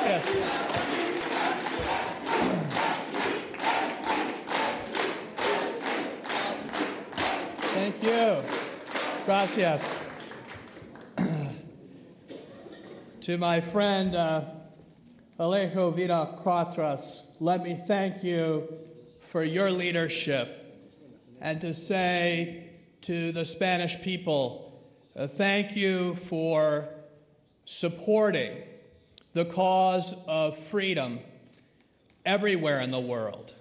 Gracias. Thank you. Gracias. To my friend Alejo Vida Quatras, let me thank you for your leadership, and to say to the Spanish people, thank you for supporting the cause of freedom everywhere in the world,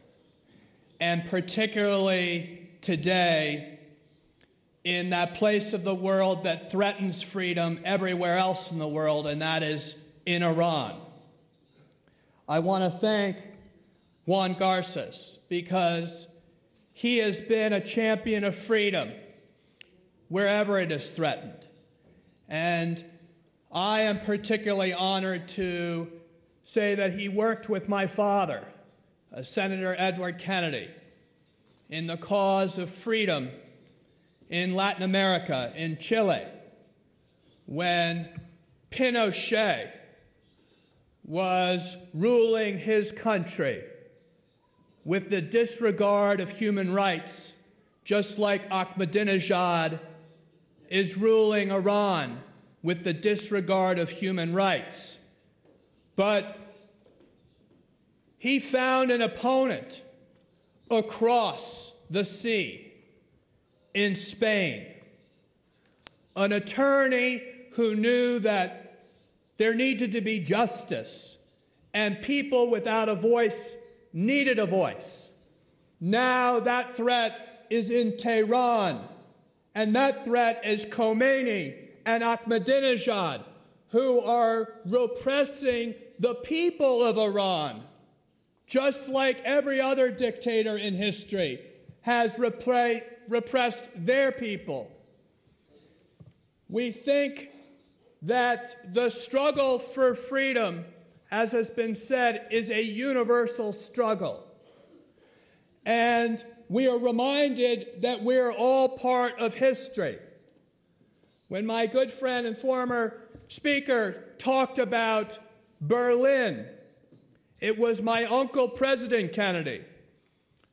and particularly today in that place of the world that threatens freedom everywhere else in the world, and that is in Iran. I want to thank Juan Garces because he has been a champion of freedom wherever it is threatened. And I am particularly honored to say that he worked with my father, Senator Edward Kennedy, in the cause of freedom in Latin America, in Chile, when Pinochet was ruling his country with the disregard of human rights, just like Ahmadinejad is ruling Iran with the disregard of human rights. But he found an opponent across the sea in Spain, an attorney who knew that there needed to be justice and people without a voice needed a voice. Now that threat is in Tehran, and that threat is Khomeini and Ahmadinejad, who are repressing the people of Iran, just like every other dictator in history has repressed their people. We think that the struggle for freedom, as has been said, is a universal struggle. And we are reminded that we're all part of history. When my good friend and former speaker talked about Berlin, it was my uncle, President Kennedy,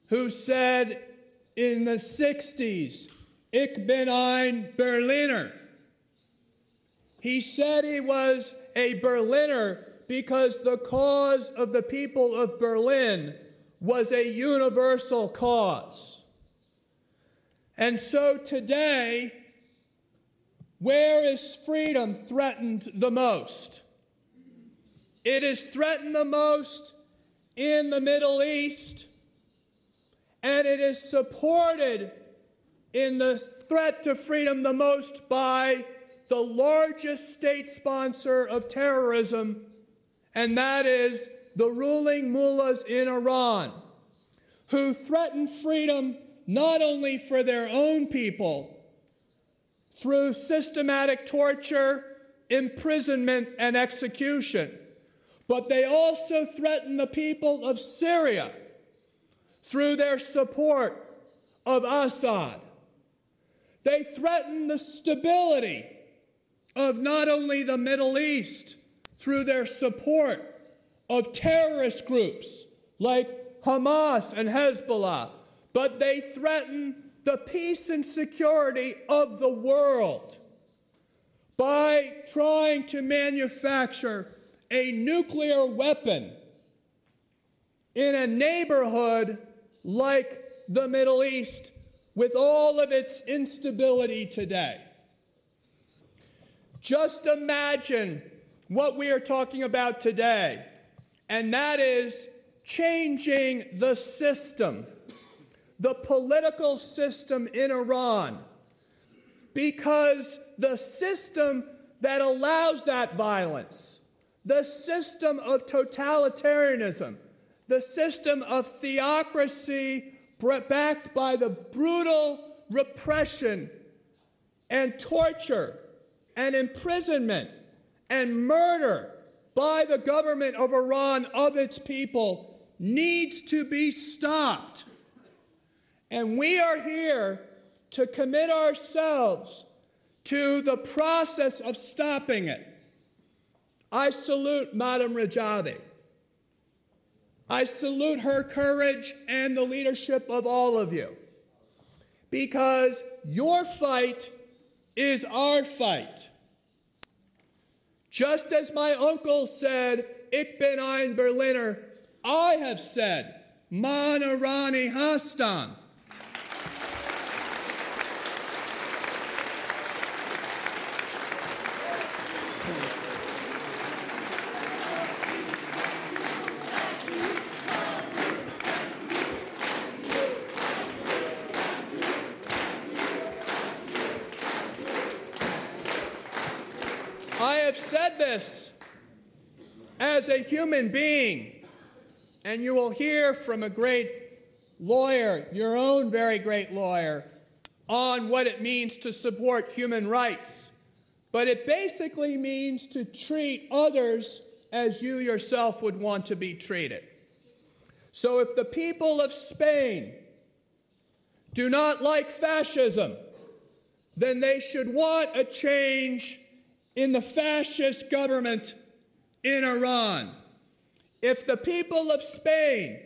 who said in the 60s, "Ich bin ein Berliner." He said he was a Berliner because the cause of the people of Berlin was a universal cause. And so today, where is freedom threatened the most? It is threatened the most in the Middle East, and it is supported in the threat to freedom the most by the largest state sponsor of terrorism, and that is the ruling mullahs in Iran, who threaten freedom not only for their own people through systematic torture, imprisonment, and execution, but they also threaten the people of Syria through their support of Assad. They threaten the stability of not only the Middle East through their support of terrorist groups like Hamas and Hezbollah, but they threaten the peace and security of the world by trying to manufacture a nuclear weapon in a neighborhood like the Middle East with all of its instability today. Just imagine what we are talking about today, and that is changing the system, the political system in Iran, because the system that allows that violence, the system of totalitarianism, the system of theocracy backed by the brutal repression and torture and imprisonment and murder by the government of Iran of its people needs to be stopped. And we are here to commit ourselves to the process of stopping it. I salute Madame Rajavi. I salute her courage and the leadership of all of you, because your fight is our fight. Just as my uncle said, "Ich bin ein Berliner," I have said, "Man Irani Hastan." I have said this as a human being, and you will hear from a great lawyer, your own very great lawyer, on what it means to support human rights. But it basically means to treat others as you yourself would want to be treated. So if the people of Spain do not like fascism, then they should want a change in the fascist government in Iran. If the people of Spain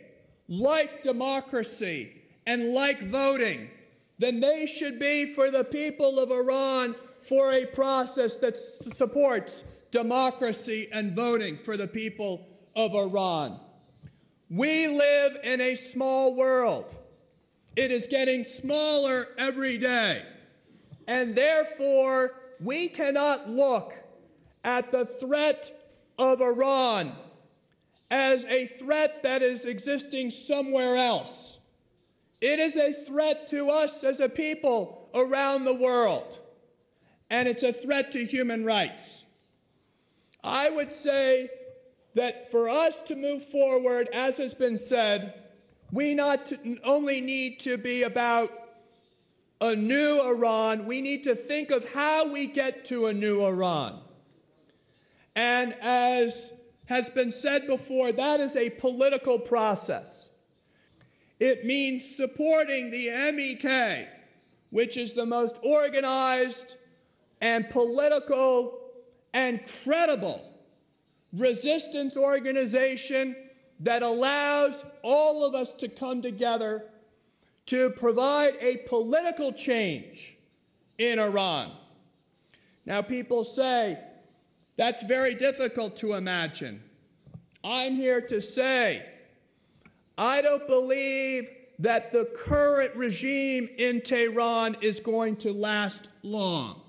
like democracy and like voting, then they should be for the people of Iran for a process that supports democracy and voting for the people of Iran. We live in a small world. It is getting smaller every day, and therefore we cannot look at the threat of Iran as a threat that is existing somewhere else. It is a threat to us as a people around the world, and it's a threat to human rights. I would say that for us to move forward, as has been said, we not only need to be about a new Iran, we need to think of how we get to a new Iran. And as has been said before, that is a political process. It means supporting the MEK, which is the most organized and political and credible resistance organization that allows all of us to come together to provide a political change in Iran. Now, people say that's very difficult to imagine. I'm here to say I don't believe that the current regime in Tehran is going to last long.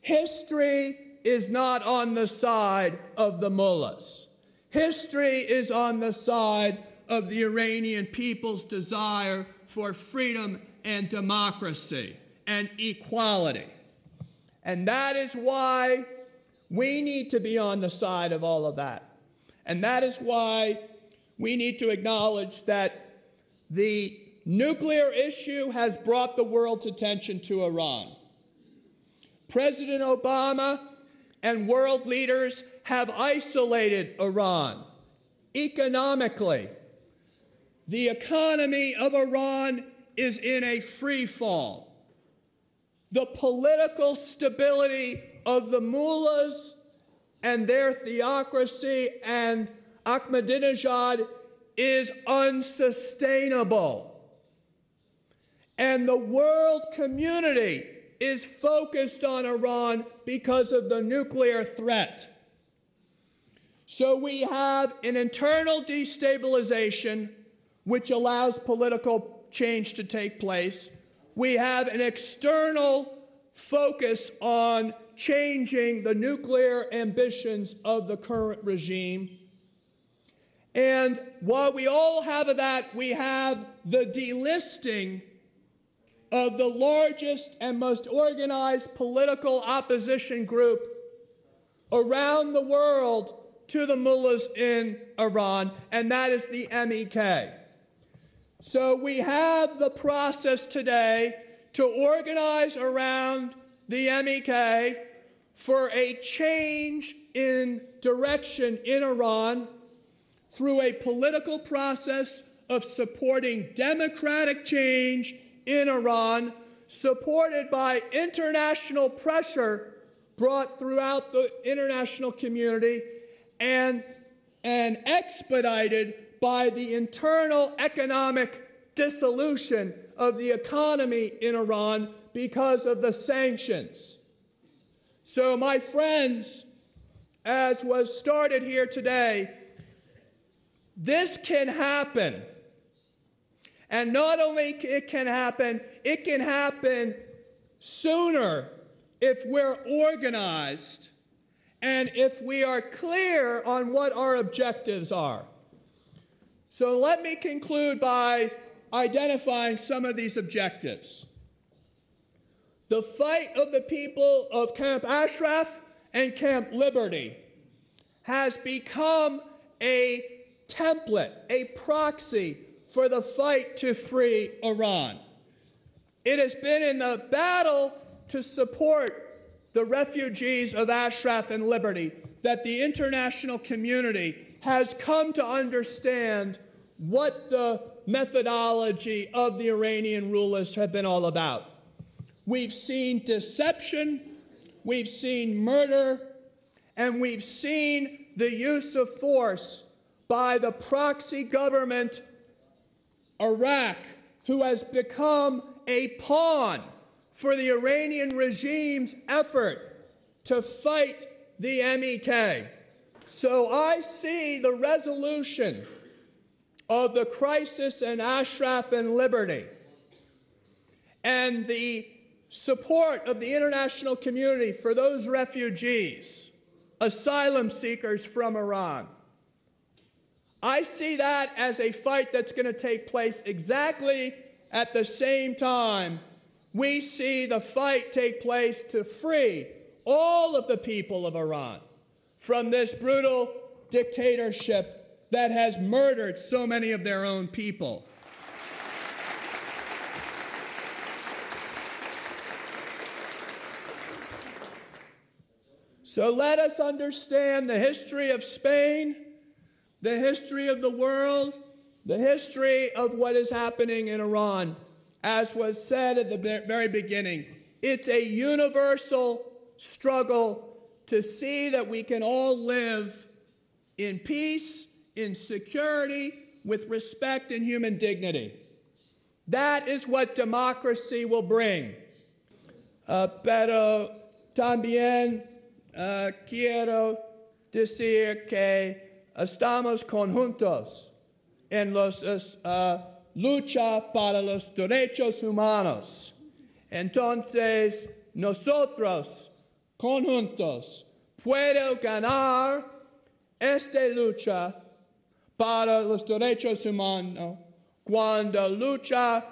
History is not on the side of the mullahs. History is on the side of the Iranian people's desire for freedom and democracy and equality. And that is why we need to be on the side of all of that. And that is why we need to acknowledge that the nuclear issue has brought the world's attention to Iran. President Obama and world leaders have isolated Iran economically. The economy of Iran is in a free fall. The political stability of the mullahs and their theocracy and Ahmadinejad is unsustainable. And the world community is focused on Iran because of the nuclear threat. So we have an internal destabilization which allows political change to take place. We have an external focus on changing the nuclear ambitions of the current regime. And while we all have that, we have the delisting of the largest and most organized political opposition group around the world to the mullahs in Iran, and that is the MEK. So we have the process today to organize around the MEK for a change in direction in Iran through a political process of supporting democratic change in Iran, supported by international pressure brought throughout the international community and expedited by the internal economic dissolution of the economy in Iran because of the sanctions. So, my friends, as was started here today, this can happen. And not only it can happen sooner if we're organized and if we are clear on what our objectives are. So let me conclude by identifying some of these objectives. The fight of the people of Camp Ashraf and Camp Liberty has become a template, a proxy for the fight to free Iran. It has been in the battle to support the refugees of Ashraf and Liberty that the international community has come to understand what the methodology of the Iranian rulers have been all about. We've seen deception, we've seen murder, and we've seen the use of force by the proxy government, Iraq, who has become a pawn for the Iranian regime's effort to fight the MEK. So I see the resolution of the crisis in Ashraf and Liberty and the support of the international community for those refugees, asylum seekers from Iran. I see that as a fight that's going to take place exactly at the same time we see the fight take place to free all of the people of Iran from this brutal dictatorship that has murdered so many of their own people. So let us understand the history of Spain, the history of the world, the history of what is happening in Iran. As was said at the very beginning, it's a universal struggle to see that we can all live in peace, in security, with respect and human dignity. That is what democracy will bring. Pero también quiero decir que estamos conjuntos en los lucha para los derechos humanos. Entonces, nosotros, conjuntos, podemos ganar esta lucha para los derechos humanos cuando lucha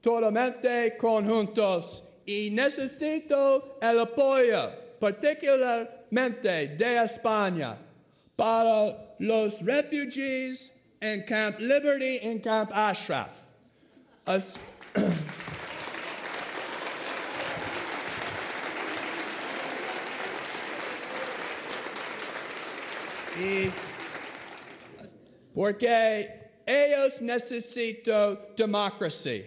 totalmente conjuntos. Y necesito el apoyo, particularmente de España, para los refugees in Camp Liberty and Camp Ashraf. Porque ellos necesitan democracia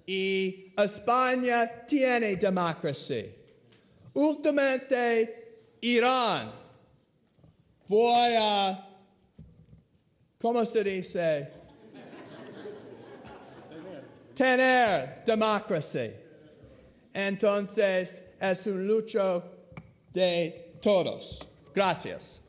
y España tiene democracia. Últimamente, Irán voy a ¿cómo se dice? Tener democracia. Entonces, es un lucha de todos. Gracias.